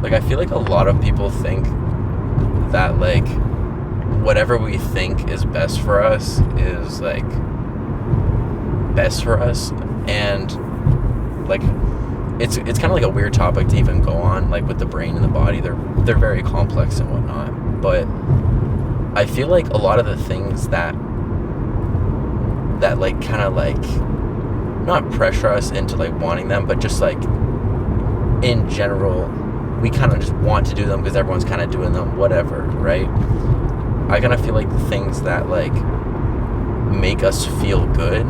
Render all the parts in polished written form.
like, I feel like a lot of people think that, like, whatever we think is best for us is, like, best for us. And, like, it's kind of like a weird topic to even go on, like, with the brain and the body. They're very complex and whatnot. But I feel like a lot of the things that like, kind of, like, not pressure us into, like, wanting them, but just, like, in general, we kind of just want to do them because everyone's kind of doing them, whatever, right? I kind of feel like the things that, like, make us feel good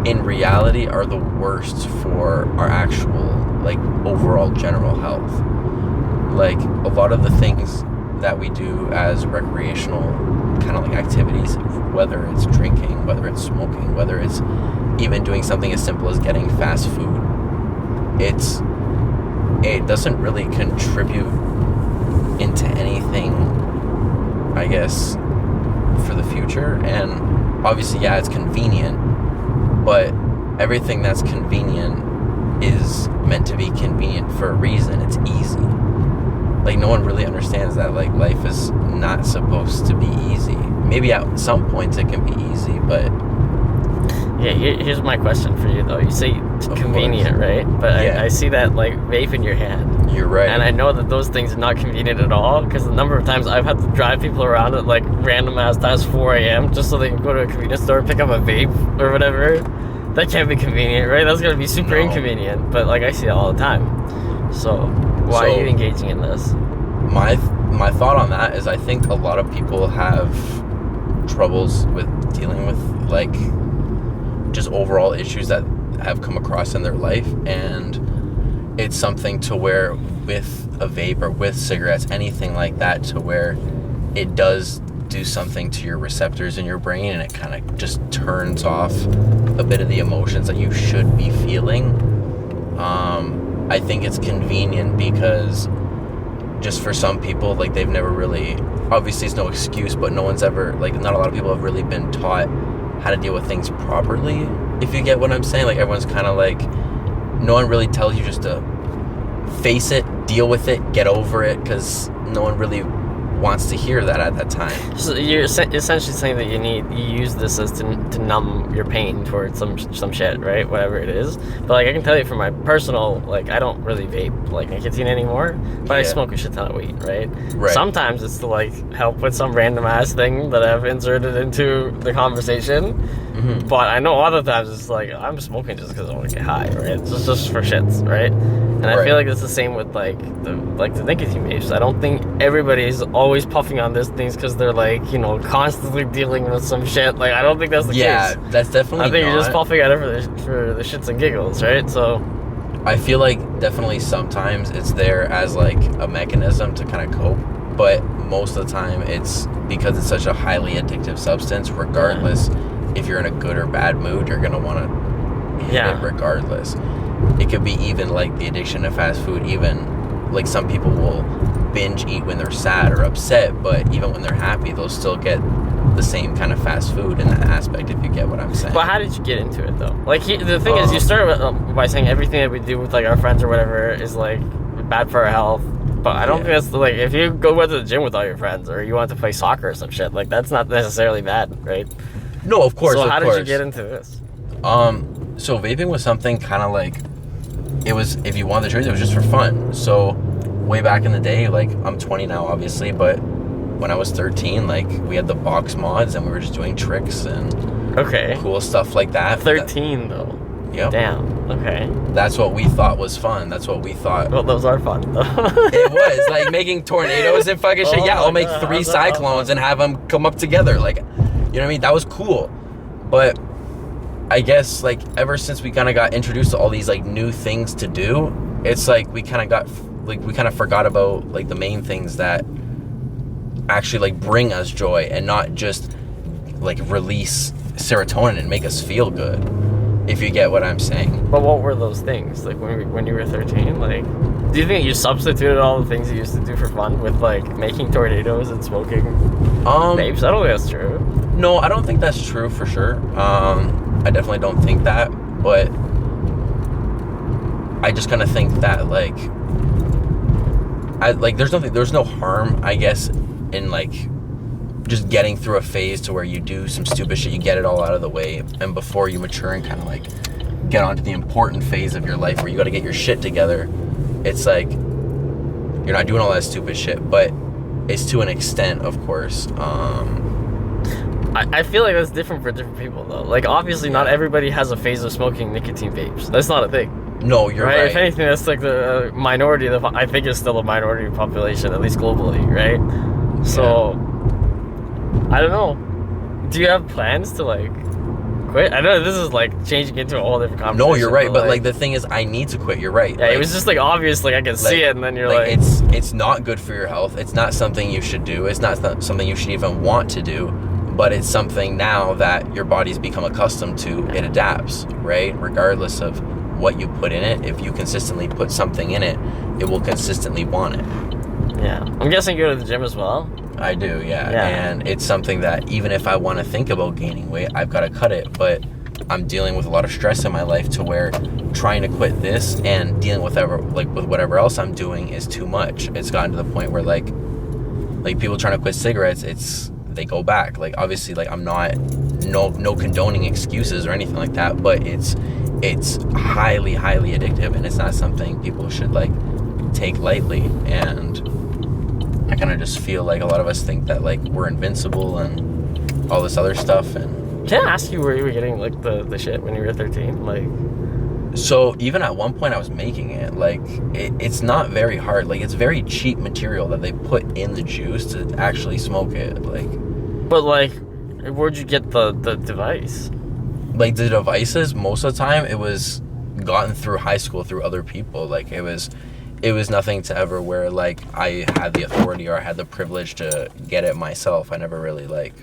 in reality are the worst for our actual, like, overall general health. Like, a lot of the things that we do as recreational kind of, like, activities, whether it's drinking, whether it's smoking, whether it's even doing something as simple as getting fast food, it doesn't really contribute into anything, I guess, for the future. And obviously, yeah, it's convenient, but everything that's convenient is meant to be convenient for a reason. It's easy. Like, no one really understands that, like, life is not supposed to be easy. Maybe at some points it can be easy, but... Yeah, here's my question for you, though. You say it's convenient, right? But yeah. I see that, like, vape in your hand. You're right. And I know that those things are not convenient at all, because the number of times I've had to drive people around at, like, random-ass times, 4 a.m., just so they can go to a convenience store, pick up a vape or whatever. That can't be convenient, right? That's going to be super inconvenient. But, like, I see it all the time. So, why are you engaging in this? My thought on that is I think a lot of people have troubles with dealing with, like, just overall issues that have come across in their life, and it's something to where with a vape or with cigarettes, anything like that, to where it does do something to your receptors in your brain, and it kind of just turns off a bit of the emotions that you should be feeling. I think it's convenient because just for some people, like, they've never really, obviously it's no excuse, but no one's ever, like, not a lot of people have really been taught how to deal with things properly, if you get what I'm saying. Like, everyone's kind of like, no one really tells you just to face it, deal with it, get over it, because no one really wants to hear that at that time. So you're essentially saying that you use this as to numb your pain towards some shit, right? Whatever it is. But, like, I can tell you from my personal, like, I don't really vape, like, nicotine anymore, but I smoke a shit ton of weed, right? Sometimes it's to, like, help with some random ass thing that I've inserted into the conversation. Mm-hmm. But I know other times it's like, I'm smoking just because I want to get high, right? It's just for shits, right? And I feel like it's the same with, like the nicotine vapes. I don't think everybody's always puffing on these things because they're, like, you know, constantly dealing with some shit. Like, I don't think that's the case. Yeah, that's definitely I think you're just puffing at it for the shits and giggles, right? So I feel like definitely sometimes it's there as, like, a mechanism to kind of cope, but most of the time it's because it's such a highly addictive substance. Regardless if you're in a good or bad mood, you're gonna want to hit it regardless. It could be even, like, the addiction to fast food. Even, like, some people will binge eat when they're sad or upset, but even when they're happy, they'll still get the same kind of fast food in that aspect, if you get what I'm saying. But how did you get into it, though? Like, the thing is, you started by saying everything that we do with, like, our friends or whatever is, like, bad for our health. But I don't think that's, like, if you go to the gym with all your friends or you want to play soccer or some shit, like, that's not necessarily bad, right? No, of course. So how did you get into this? So vaping was something kind of like, it was, if you wanted the truth, it was just for fun. So way back in the day, like, I'm 20 now, obviously, but when I was 13, like, we had the box mods and we were just doing tricks and cool stuff like that. 13 though. Yep. Damn. Okay. That's what we thought was fun. That's what we thought. Well, those are fun though. It was like making tornadoes and fucking shit. Yeah, I'll make 3 cyclones and have them come up together. Like, you know what I mean? That was cool. But I guess, like, ever since we kind of got introduced to all these, like, new things to do, it's like we kind of forgot about, like, the main things that actually, like, bring us joy and not just, like, release serotonin and make us feel good, if you get what I'm saying. But what were those things, like, when you were 13? Like, do you think you substituted all the things you used to do for fun with, like, making tornadoes and smoking vapes? I don't think that's true. No, I don't think that's true for sure. I definitely don't think that, but I just kind of think that, like, there's no harm, I guess, in like just getting through a phase to where you do some stupid shit, you get it all out of the way, and before you mature and kind of like get onto the important phase of your life where you got to get your shit together. It's like you're not doing all that stupid shit, but it's to an extent, of course. I feel like that's different for different people, though. Like, obviously, not everybody has a phase of smoking nicotine vapes. That's not a thing. No, you're right. If anything, that's like the minority of the... I think it's still a minority of the population, at least globally, right? Yeah. So, I don't know. Do you have plans to, like, quit? I know this is, like, changing into a whole different conversation. No, you're right. But, like, the thing is, I need to quit. You're right. Yeah, like, it was just, like, obvious. Like, I can see it, and then you're like... It's not good for your health. It's not something you should do. It's not something you should even want to do. But it's something now that your body's become accustomed to. It adapts, right? Regardless of what you put in it. If you consistently put something in it, it will consistently want it. Yeah. I'm guessing you go to the gym as well? I do, yeah. And it's something that even if I want to think about gaining weight, I've got to cut it. But I'm dealing with a lot of stress in my life to where trying to quit this and dealing with whatever else I'm doing is too much. It's gotten to the point where like people trying to quit cigarettes, they go back. Like, obviously, like, I'm not no condoning excuses or anything like that, but it's highly addictive, and it's not something people should like take lightly. And I kind of just feel like a lot of us think that like we're invincible and all this other stuff. And can I ask you where you were getting like the shit when you were 13? Like, so even at one point I was making it. Like, it's not very hard. Like, it's very cheap material that they put in the juice to actually smoke it. Like, but like, where'd you get the device? Like, the devices, most of the time it was gotten through high school through other people. Like, it was nothing to ever where like I had the authority or I had the privilege to get it myself. I never really like,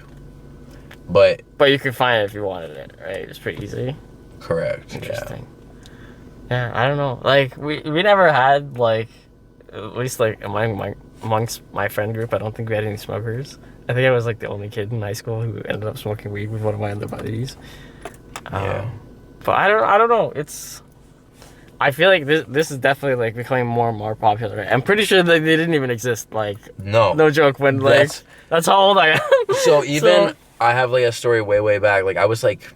but you could find it if you wanted it, right? It's pretty easy. Correct. Interesting. Yeah, I don't know. Like, we never had, like, at least, like, amongst my friend group, I don't think we had any smokers. I think I was, like, the only kid in high school who ended up smoking weed with one of my other buddies. Yeah. But I don't know. I feel like this is definitely, like, becoming more and more popular. I'm pretty sure that they didn't even exist, like... No joke, when, like... That's how old I am. So, even... I have, like, a story way back. Like, I was, like...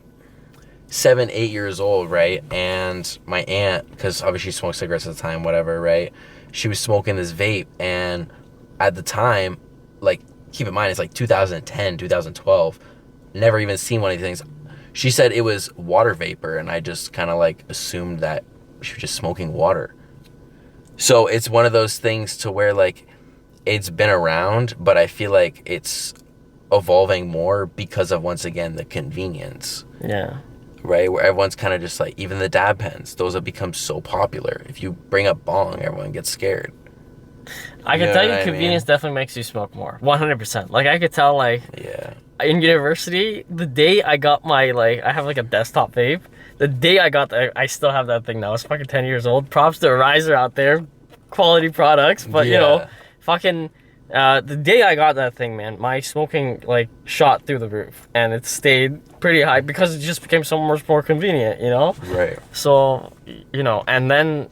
7, 8 years old, right? And my aunt, because obviously she smoked cigarettes at the time, whatever, right? She was smoking this vape, and at the time, like, keep in mind, it's like 2010, 2012, never even seen one of these things. She said it was water vapor, and I just kind of like assumed that she was just smoking water. So it's one of those things to where like it's been around, but I feel like it's evolving more because of, once again, the convenience. Yeah. Right, where everyone's kind of just like, even the dab pens, those have become so popular. If you bring up bong, everyone gets scared. I can tell you, convenience definitely makes you smoke more. 100%. Like, I could tell, like, in university, the day I got my, like, I have like a desktop vape. The day I got that, I still have that thing now. It's fucking 10 years old. Props to Riser out there, quality products. But you know, fucking. The day I got that thing, man, my smoking, like, shot through the roof. And it stayed pretty high because it just became so much more convenient, you know? Right. So, you know, and then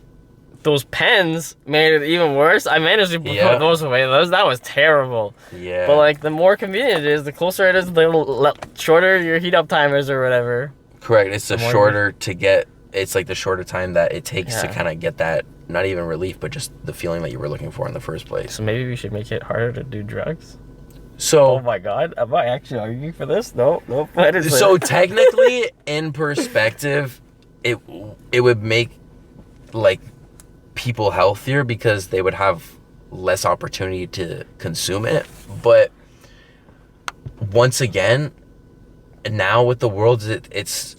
those pens made it even worse. I managed to put those away. That was terrible. Yeah. But, like, the more convenient it is, the closer it is, the shorter your heat up time is or whatever. Correct. It's the shorter to get... It's like the shorter time that it takes to kind of get that, not even relief, but just the feeling that you were looking for in the first place. So maybe we should make it harder to do drugs? So... Oh my god, am I actually arguing for this? Nope. So technically, in perspective, it would make, like, people healthier because they would have less opportunity to consume it. But once again, now with the world, it's...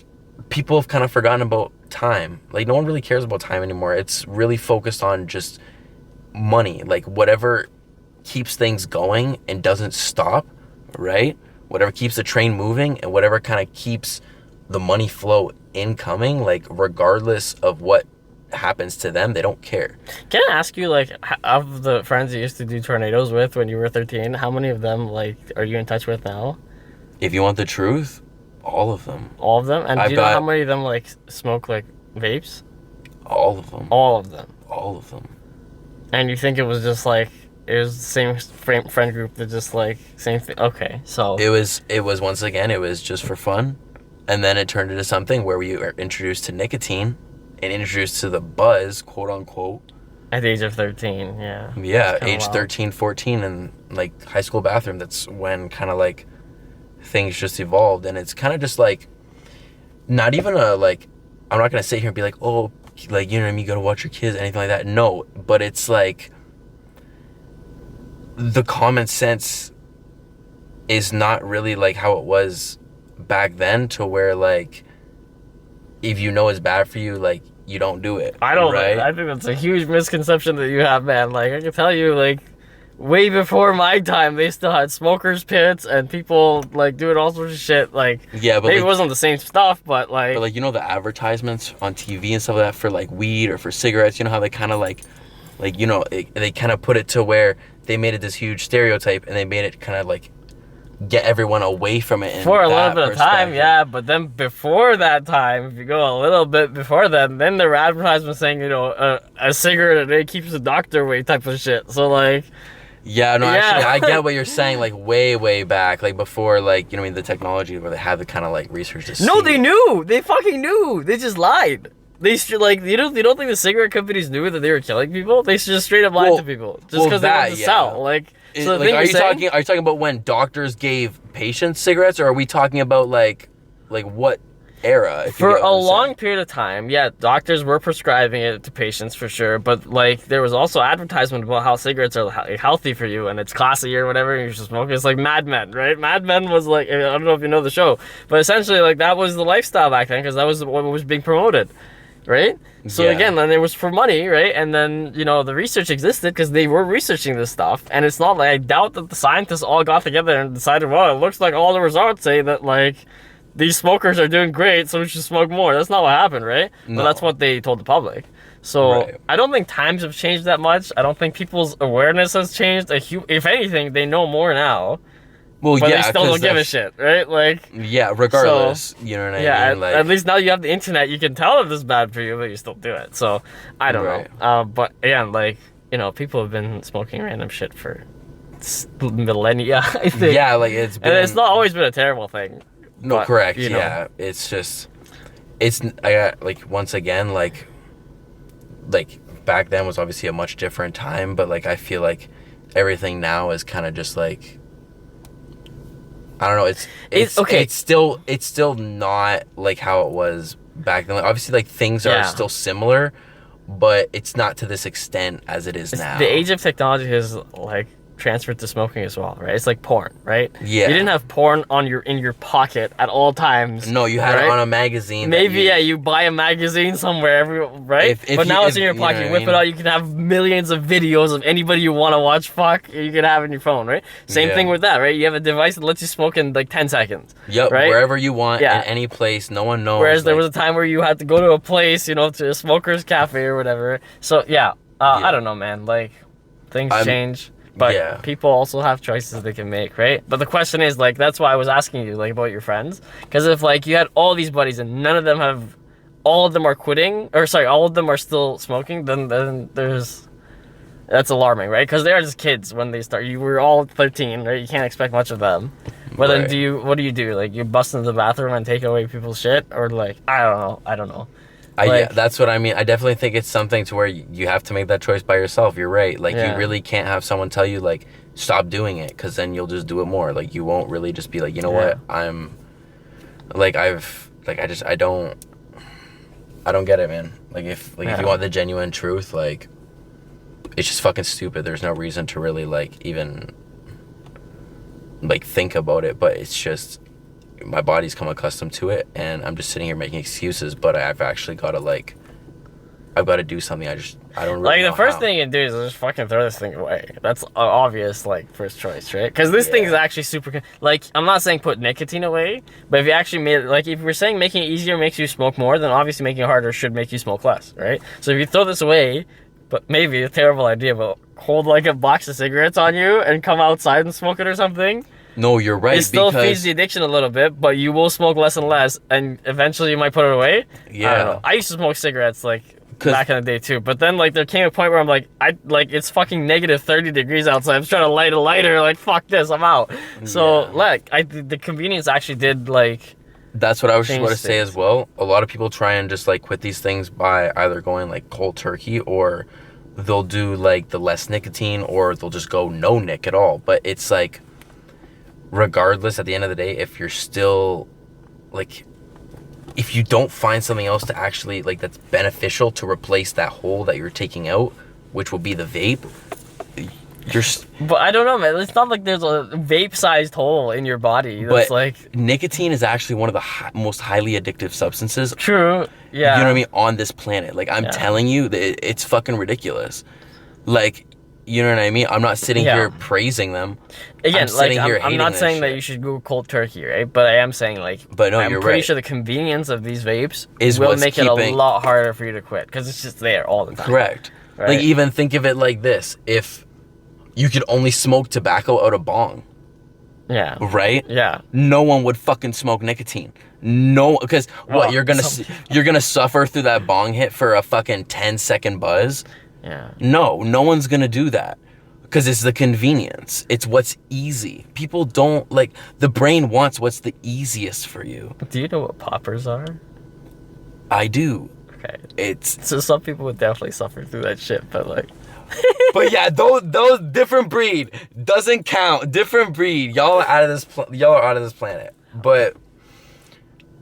People have kind of forgotten about time. Like, no one really cares about time anymore. It's really focused on just money. Like, whatever keeps things going and doesn't stop, right? Whatever keeps the train moving and whatever kind of keeps the money flow incoming, like, regardless of what happens to them, they don't care. Can I ask you, like, of the friends you used to do tornadoes with when you were 13, how many of them, like, are you in touch with now? If you want the truth, all of them. All of them? And do you know how many of them, like, smoke, like, vapes? All of them. All of them? All of them. And you think it was just like it was the same friend group that just like same thing? Okay, so It was once again, it was just for fun, and then it turned into something where we were introduced to nicotine and introduced to the buzz, quote unquote. at the age of 13, yeah. Yeah, It's kinda age wild. 13, 14, and like high school bathroom. That's when kind of like things just evolved, and it's kind of just like not even a like. I'm not gonna sit here and be like, oh, like you know what I mean. You gotta watch your kids, anything like that. No, but it's like the common sense is not really like how it was back then, to where like if you know it's bad for you, like you don't do it. I don't. Right? I think that's a huge misconception that you have, man. Like I can tell you, like way before my time, they still had smokers pits and people like doing all sorts of shit. Like Yeah, but maybe like, it wasn't the same stuff, but like, you know the advertisements on TV and stuff like that for like weed or for cigarettes. You know how they kind of like you know they kind of put it to where they made it this huge stereotype, and they made it kind of like get everyone away from it. for a little bit of time, yeah. But then before that time, if you go a little bit before then there were advertisements saying, you know, a cigarette a day keeps the doctor away type of shit. So like, Yeah, no, Yeah. actually, I get what you're saying. Like way back, like before, like you know, what I mean, the technology where they had the kind of like research to no, see. they knew. They fucking knew. They just lied. They like you don't think the cigarette companies knew that they were killing people? They just straight up lied Well- to people just well, because they that, wanted to yeah. sell. Like, so the Like, thing are you're you saying, talking about when doctors gave patients cigarettes, or are we talking about like what era? If you for get what a I'm saying? long period of time, yeah, doctors were prescribing it to patients for sure. But like, there was also advertisement about how cigarettes are healthy for you and it's classy or whatever. And you should smoke. It's like Mad Men, right? Mad Men was like, I don't know if you know the show, but essentially like that was the lifestyle back then because that was what was being promoted, right? So Yeah. again, then it was for money, right? And then you know the research existed because they were researching this stuff, and it's not like I doubt that the scientists all got together and decided, well, it looks like all the results say that like these smokers are doing great, so we should smoke more. That's not what happened, right? No. But that's what they told the public. So Right. I don't think times have changed that much. I don't think people's awareness has changed. If anything, they know more now, Well, but yeah, they still 'cause don't give a that's- shit, right? Like. Yeah, regardless, you know what I Yeah, mean. Like, at least now you have the internet. You can tell if this is bad for you, but you still do it. So I don't Right. know. But again, like you know, people have been smoking random shit for millennia. I think. yeah, like it's been. and it's not always been a terrible thing. No, but, correct. you know. Yeah, it's just, I got like once again like back then was obviously a much different time, but like I feel like everything now is kind of just like, I don't know. It's okay. It's still not like how it was back then. Like, obviously, like things Yeah. are still similar, but it's not to this extent as it is now. The age of technology has like transferred to smoking as well, right? It's like porn, right? Yeah. You didn't have porn in your pocket at all times. No, you had right? it on a magazine. that Maybe you buy a magazine somewhere, right? If But you- now it's if- in your you know pocket. what You I whip mean? it out. You can have millions of videos of anybody you want to watch. Fuck, you can have in your phone, right? Same Yeah. thing with that, right? You have a device that lets you smoke in like 10 seconds. Yep, right? wherever you want, Yeah. in any place, no one knows. Whereas there like- was a time where you had to go to a place, you know, to a smoker's cafe or whatever. So yeah, I don't know, man. Like things change. But yeah. people also have choices they can make, right? But the question is, like, that's why I was asking you, like, about your friends. Because if, like, you had all these buddies and none of them have, all of them are quitting, or sorry, all of them are still smoking, then that's alarming, right? Because they are just kids when they start. You were all 13, right? You can't expect much of them. But Right. then what do you do? Like, you bust into the bathroom and take away people's shit? Or, like, I don't know. yeah, Like- that's what I mean. I definitely think it's something to where you have to make that choice by yourself. You're right. Like Yeah. you really can't have someone tell you like stop doing it, because then you'll just do it more. Like you won't really just be like, you know what, I'm like I don't get it, man. Like if Yeah. you want the genuine truth, like it's just fucking stupid. There's no reason to really like even like think about it, but it's just my body's come accustomed to it, and I'm just sitting here making excuses, but I've actually got to like I've got to do something. I don't really Like, know the first how. thing you do is just fucking throw this thing away. That's obvious, like, first choice, right? Because this thing is Yeah. actually super... Like, I'm not saying put nicotine away, but if you actually made it... Like, if you're saying making it easier makes you smoke more, then obviously making it harder should make you smoke less, right? So if you throw this away, but maybe a terrible idea, but hold, like, a box of cigarettes on you and come outside and smoke it or something... No, you're right. It still because feeds the addiction a little bit, but you will smoke less and less, and eventually you might put it away. I Yeah. don't know. I used to smoke cigarettes, like, back in the day too. But then like there came a point where I'm like, it's fucking negative 30 degrees outside. I'm trying to light a lighter. Like fuck this, I'm out. So like the convenience actually did like. That's what I was just going to say as well. A lot of people try and just like quit these things by either going like cold turkey, or they'll do like the less nicotine, or they'll just go no nic at all. But it's like, regardless, at the end of the day, if you're still like, if you don't find something else to actually like that's beneficial to replace that hole that you're taking out, which will be the vape, but I don't know, man. It's not like there's a vape-sized hole in your body. That's like nicotine is actually one of the most highly addictive substances. True. Yeah. You know what I mean? On this planet, like I'm telling you, it's fucking ridiculous. Like, you know what I mean? I'm not sitting here praising them. Again, I'm not saying that you should go cold turkey, right? But I am saying like, but no, I'm pretty sure the convenience of these vapes will make it a lot harder for you to quit because it's just there all the time. Correct. Right? Like even think of it like this: if you could only smoke tobacco out of bong. Yeah. Right? Yeah. No one would fucking smoke nicotine. No, because you're gonna suffer through that bong hit for a fucking 10-second buzz. Yeah. No one's gonna do that because it's the convenience. It's what's easy. People don't like, the brain wants what's the easiest for you. Do you know what poppers are? I do. Okay. So some people would definitely suffer through that shit, but like. But yeah, those different breed doesn't count. Different breed. Y'all are out of this planet. But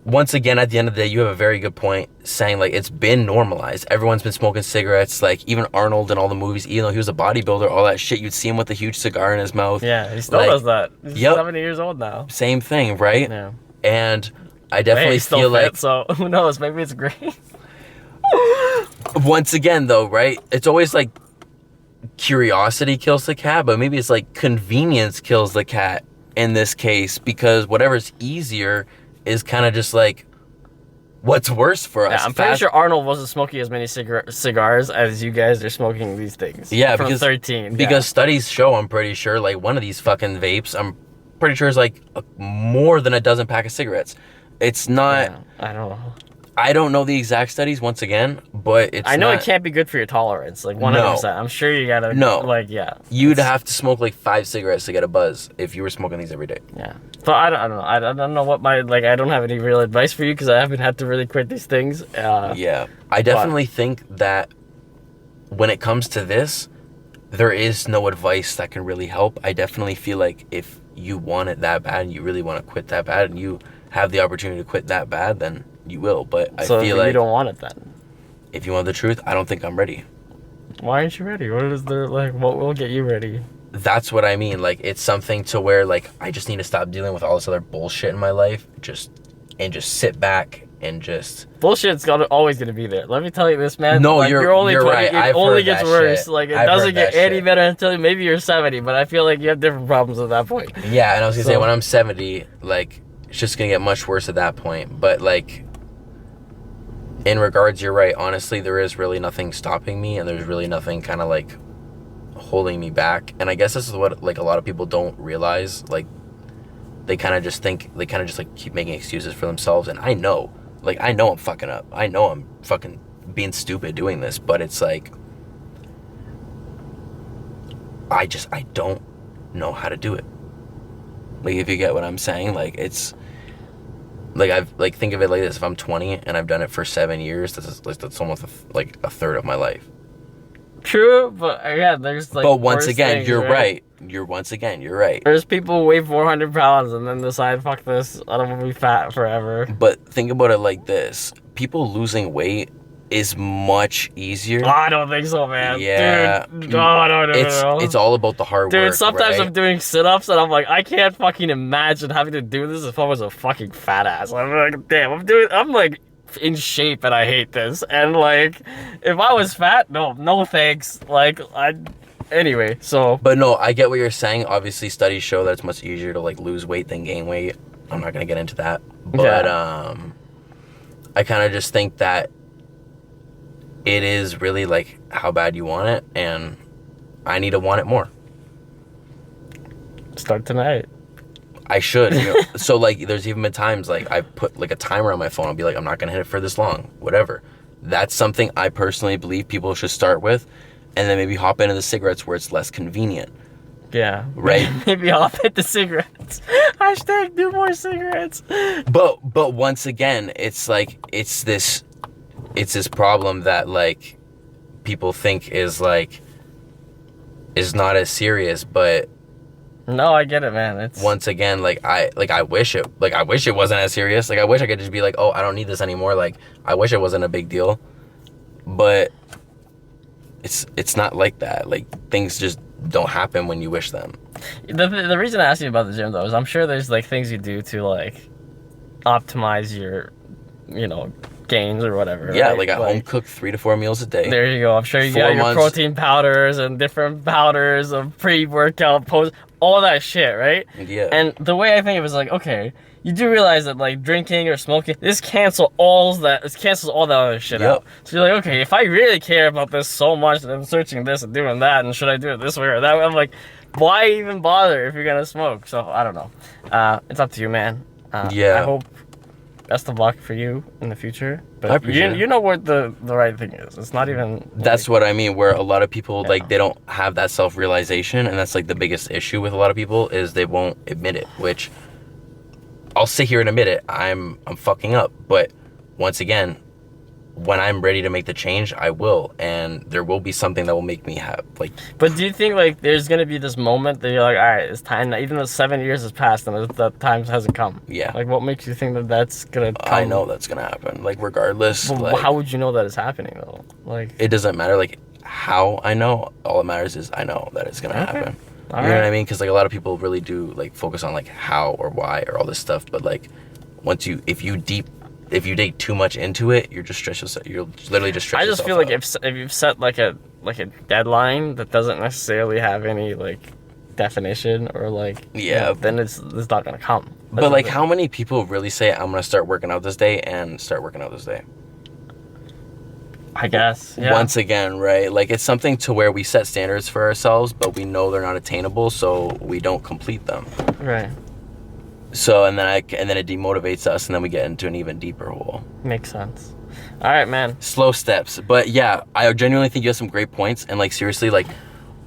once again, at the end of the day, you have a very good point saying like it's been normalized. Everyone's been smoking cigarettes. Like even Arnold in all the movies, even though he was a bodybuilder, all that shit, you'd see him with a huge cigar in his mouth. Yeah, he still does that. He's 70 years old now. Same thing, right? Yeah. And I definitely feel like, so who knows? Maybe it's great. Once again, though, right? It's always like curiosity kills the cat, but maybe it's like convenience kills the cat in this case, because whatever's easier is kind of just like what's worse for us. Yeah, I'm pretty sure Arnold wasn't smoking as many cigars as you guys are smoking these things. Yeah, from because 13. Because studies show, I'm pretty sure, like one of these fucking vapes, I'm pretty sure is like more than a dozen pack of cigarettes. It's not. Yeah, I don't know. I don't know the exact studies once again, but it's. I know it can't be good for your tolerance, like 100%. I'm sure you gotta. Like you'd have to smoke like 5 cigarettes to get a buzz if you were smoking these every day. Yeah, but I don't know. I don't know what my like. I don't have any real advice for you because I haven't had to really quit these things. Yeah, I definitely think that when it comes to this, there is no advice that can really help. I definitely feel like if you want it that bad and you really want to quit that bad and you have the opportunity to quit that bad, then you will. But I feel like you don't want it then. If you want the truth, I don't think I'm ready. Why aren't you ready? What is there like? What will get you ready? That's what I mean. Like it's something to where like I just need to stop dealing with all this other bullshit in my life. Just sit back and just bullshit's always gonna be there. Let me tell you this, man. No, like, you're only 20, right. It only gets worse. Like it doesn't get any better until maybe you're 70. But I feel like you have different problems at that point. Yeah, and I was gonna say when I'm 70, like it's just gonna get much worse at that point. But like in regards, you're right. Honestly, there is really nothing stopping me, and there's really nothing kind of like holding me back. And I guess this is what like a lot of people don't realize. Like they kind of just like keep making excuses for themselves. And I know I'm fucking up. I know I'm fucking being stupid doing this, but it's like I don't know how to do it. Like if you get what I'm saying, like it's like I've like think of it like this: if I'm 20 and I've done it for 7 years, that's almost like a third of my life. True, but yeah, there's like. But once again, things, you're right. You're right. There's people who weigh 400 pounds and then decide, fuck this, I don't want to be fat forever. But think about it like this: people losing weight is much easier. Oh, I don't think so, man. Yeah. Dude, no. It's all about the hard work. Dude, sometimes right? I'm doing sit-ups and I'm like, I can't fucking imagine having to do this if I was a fucking fat ass. I'm like, damn, I'm like in shape and I hate this. And like, if I was fat, no thanks. Like, anyway, so. But no, I get what you're saying. Obviously, studies show that it's much easier to like lose weight than gain weight. I'm not gonna get into that. But I kind of just think that it is really like how bad you want it, and I need to want it more. Start tonight. I should. You know? So like there's even been times like I put like a timer on my phone. I'll be like, I'm not gonna hit it for this long, whatever. That's something I personally believe people should start with, and then maybe hop into the cigarettes where it's less convenient. Yeah. Right. Maybe I'll hit the cigarettes. Hashtag do more cigarettes. But once again, it's like it's this problem that like people think is not as serious, but no, I get it, man. It's once again, I wish it wasn't as serious. Like I wish I could just be like, oh, I don't need this anymore. Like I wish it wasn't a big deal, but it's not like that. Like things just don't happen when you wish them. The reason I asked you about the gym though is I'm sure there's like things you do to like optimize your, gains or whatever. Yeah, right? like I home cook 3 to 4 meals a day. There you go. I'm sure you 4 got your months. protein powders and different powders of pre-workout post, all that shit, right? Yeah. And the way I think of it is like, okay, you do realize that like drinking or smoking, this cancels all that other shit out. So you're like, okay, if I really care about this so much that I'm searching this and doing that, and should I do it this way or that way? I'm like, why even bother if you're gonna smoke? So I don't know. It's up to you, man. Yeah. I hope best of luck for you in the future. But I appreciate it. you know what the right thing is. It's not even. That's what I mean. Where a lot of people like they don't have that self-realization, and that's like the biggest issue with a lot of people is they won't admit it. Which I'll sit here and admit it. I'm fucking up. But once again, when I'm ready to make the change, I will, and there will be something that will make me have like. But do you think like there's gonna be this moment that you're like, all right, it's time now, even though 7 years has passed and that time hasn't come? Yeah. Like, what makes you think that that's gonna come? I know that's gonna happen. Like regardless. But like, how would you know that it's happening though? Like, it doesn't matter. Like how I know. All that matters is I know that it's gonna happen. All you know right. what I mean? Because like a lot of people really do like focus on like how or why or all this stuff, but like if you dig too much into it, you're just you're literally just stressing. I just feel like if you've set like a deadline that doesn't necessarily have any like definition or like then it's not gonna come. But like how many people really say I'm gonna start working out this day and start working out this day? I guess. Yeah. Once again, right? Like it's something to where we set standards for ourselves, but we know they're not attainable, so we don't complete them. Right. So and then it demotivates us, and then we get into an even deeper hole. Makes sense. All right, man. Slow steps, but yeah, I genuinely think you have some great points, and like seriously, like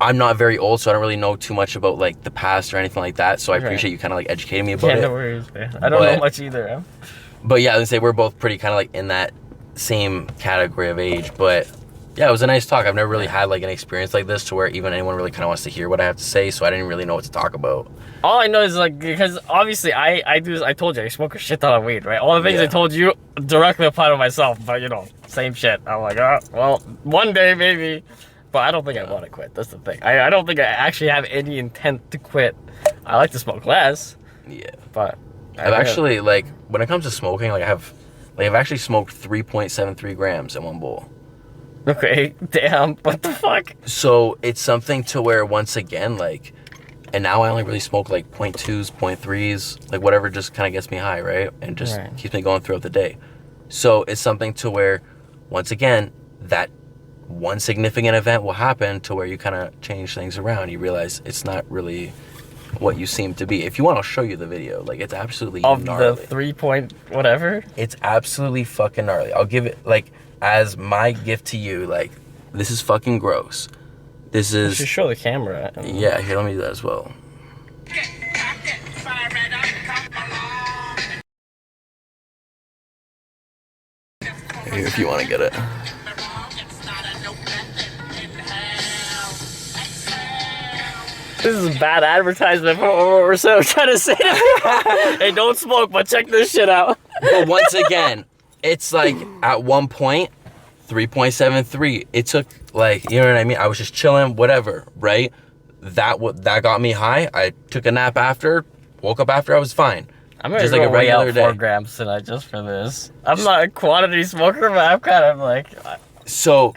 I'm not very old, so I don't really know too much about like the past or anything like that. So I appreciate you kind of like educating me about it. No worries, man. I don't know much either. But yeah, I would say we're both pretty kind of like in that same category of age. But yeah, it was a nice talk. I've never really had like an experience like this to where even anyone really kind of wants to hear what I have to say, so I didn't really know what to talk about. All I know is like, because obviously I do this, I told you I smoke a shit ton of weed, right? All the things I told you directly apply to myself, but same shit. I'm like, well, one day maybe, but I don't think I want to quit. That's the thing. I don't think I actually have any intent to quit. I like to smoke less. Yeah. But I've actually like when it comes to smoking, like I've actually smoked 3.73 grams in one bowl. Okay, damn, what the fuck? So it's something to where once again, like, and now I only really smoke like 0.2s, 0.3s, like whatever just kind of gets me high, right? And just keeps me going throughout the day. So it's something to where, once again, that one significant event will happen to where you kind of change things around. You realize it's not really what you seem to be. If you want, I'll show you the video. Like, it's absolutely gnarly. Of the 3 point whatever? It's absolutely fucking gnarly. I'll give it, like, as my gift to you, like, this is fucking gross. This is... You should show the camera. Yeah, here, let me do that as well. Here, if you want to get it. This is bad advertisement for what we're so trying to say. Hey, don't smoke, but check this shit out. But once again, it's like at one point, 3.73. It took like, you know what I mean? I was just chilling, whatever, right? That got me high. I took a nap after, woke up after, I was fine. I'm gonna just go like a regular day. 4 day. grams tonight just for this. I'm not a quantity smoker, but I'm kind of like. So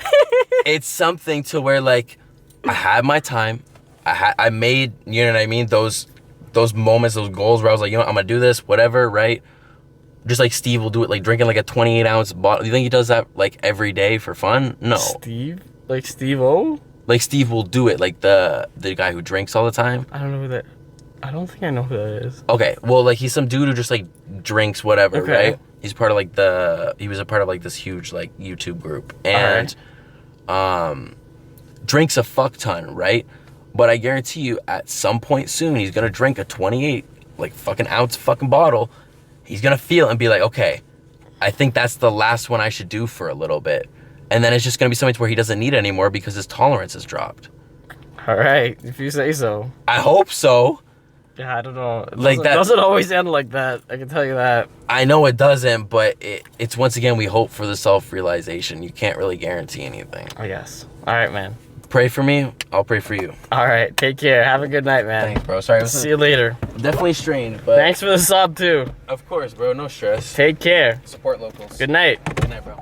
it's something to where like I had my time. I made, you know what I mean? Those moments, those goals where I was like, you know what, I'm gonna do this, whatever, right? Just like Steve will do it, like drinking like a 28-ounce bottle. You think he does that like every day for fun? No. Steve? Like Steve-O? Like Steve will do it, like the guy who drinks all the time. I don't know who that. I don't think I know who that is. Okay, well, like he's some dude who just like drinks whatever, right? He's part of like he was a part of like this huge like YouTube group, and drinks a fuck ton, right? But I guarantee you, at some point soon, he's gonna drink a 28 like fucking ounce fucking bottle. He's gonna feel and be like, okay, I think that's the last one I should do for a little bit, and then it's just gonna be something where he doesn't need it anymore because his tolerance has dropped. All right, if you say so. I hope so. Yeah, I don't know. Like that doesn't always end like that. I can tell you that. I know it doesn't, but it's once again, we hope for the self-realization. You can't really guarantee anything. I guess. All right, man. Pray for me. I'll pray for you. All right, take care. Have a good night, man. Thanks, bro. Sorry. See you later. Definitely strange, but... Thanks for the sub, too. Of course, bro. No stress. Take care. Support locals. Good night. Good night, bro.